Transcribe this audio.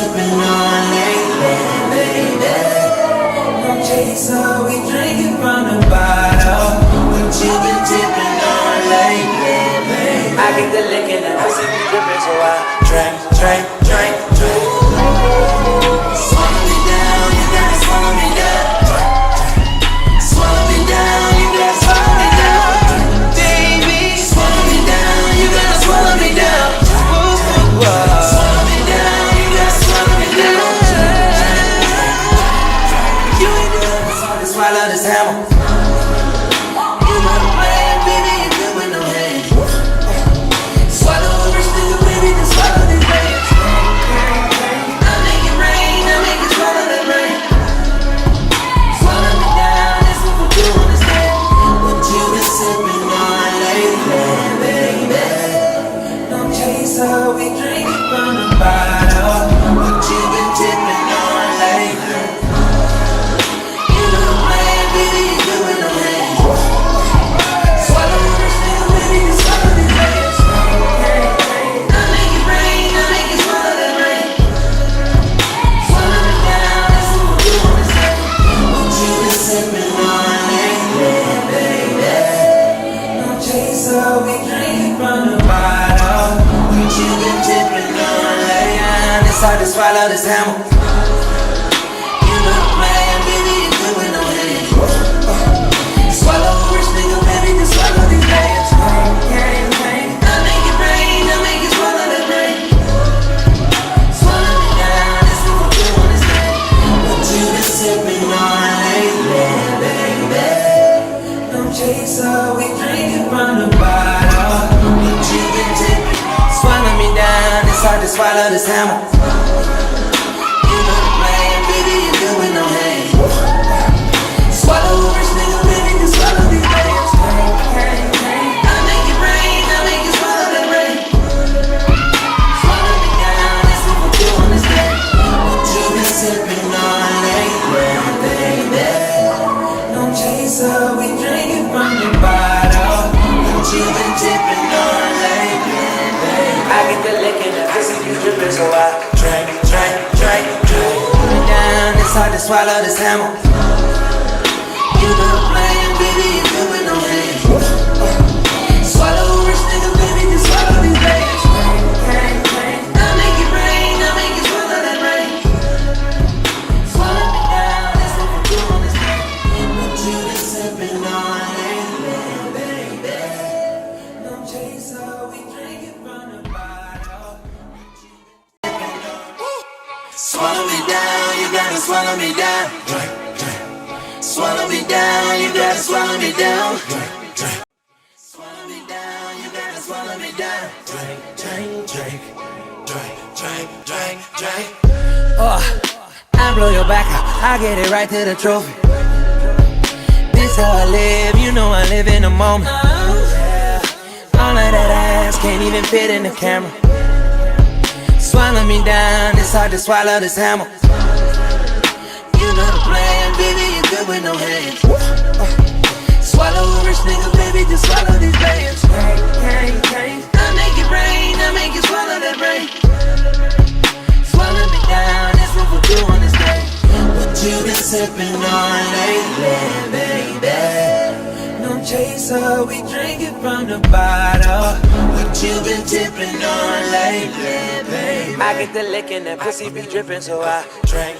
sipping on lately, baby? No chaser, we drinking from the bottle. What you been tipping on lately, baby? I get the lick and the pussy be dripping, so I drink. Swallow me down, you gotta swallow me down. Swallow me down, you gotta swallow me down. Baby, swallow me down, you gotta swallow me down. Swallow me down, you gotta swallow me down. You ain't doing this, all this swallow this hammer. You know the plan, baby, you good with no hands. Swallow a rich nigga, baby, just swallow these bands. I make it rain, I make it swallow that rain. Swallow me down, that's what we do on this day. What you been sipping on lately, baby? No chaser, we drinking from the bottle. What you been tipping on lately? You know the plan, baby, you good with no hands. Swallow a rich nigga, baby, just swallow these bands. I make it rain, I make it swallow that rain. Swallow me down, that's what we do on this day. What you been sipping on lately, baby? No chaser, we drinking from the bottle. What you been tipping on lately? It's hard to swallow this hammer. You know the plan, baby, you good with no hands. Swallow a rich nigga, baby, just swallow these bands. I make it rain, I make it swallow that rain. Swallow me down, that's what we do on this day. What you been sipping on lately, baby? No chaser, we drinking from the bottle. What you been tipping? Swallow me down, it's hard to swallow this hammer. You know the plan, baby, you good with no hands. Swallow a rich nigga, baby, just swallow these bands. I make it rain, I make it swallow that rain. Swallow me down, that's what we do on this day. What you been sipping on lately, baby? No chaser, we drinking from the bottle. What you been tipping on lately, baby? I get the lick and the pussy be dripping, so I drink. Put me down, it's hard to swallow this hammer. You know the plan, baby, you good with no hands. Swallow a rich nigga, baby, just swallow these bands. I make it rain, I make it swallow that rain. Swallow me down, that's what we do on this day. What you been sipping on lately, baby? No chaser, we drinking from the bottle. Swallow me down, you gotta swallow me down. Swallow me down, you gotta swallow me down. Swallow me down, you gotta swallow me down. Drink. I blow your back out, I get it right to the trophy. This how I live, you know I live in the moment. All of that ass can't even fit in the camera. Swallow me down, it's hard to swallow this hammer. You know the plan, baby, you good with no hands. Swallow a rich nigga, baby, just swallow these bands. I make it rain, I make it swallow that rain. Swallow me down, that's what we do on this day. What you been sipping on lately, baby? No chaser, we drinking from the bottle. What you been tipping on lately, baby? I get the lick and that pussy be dripping, so I drink.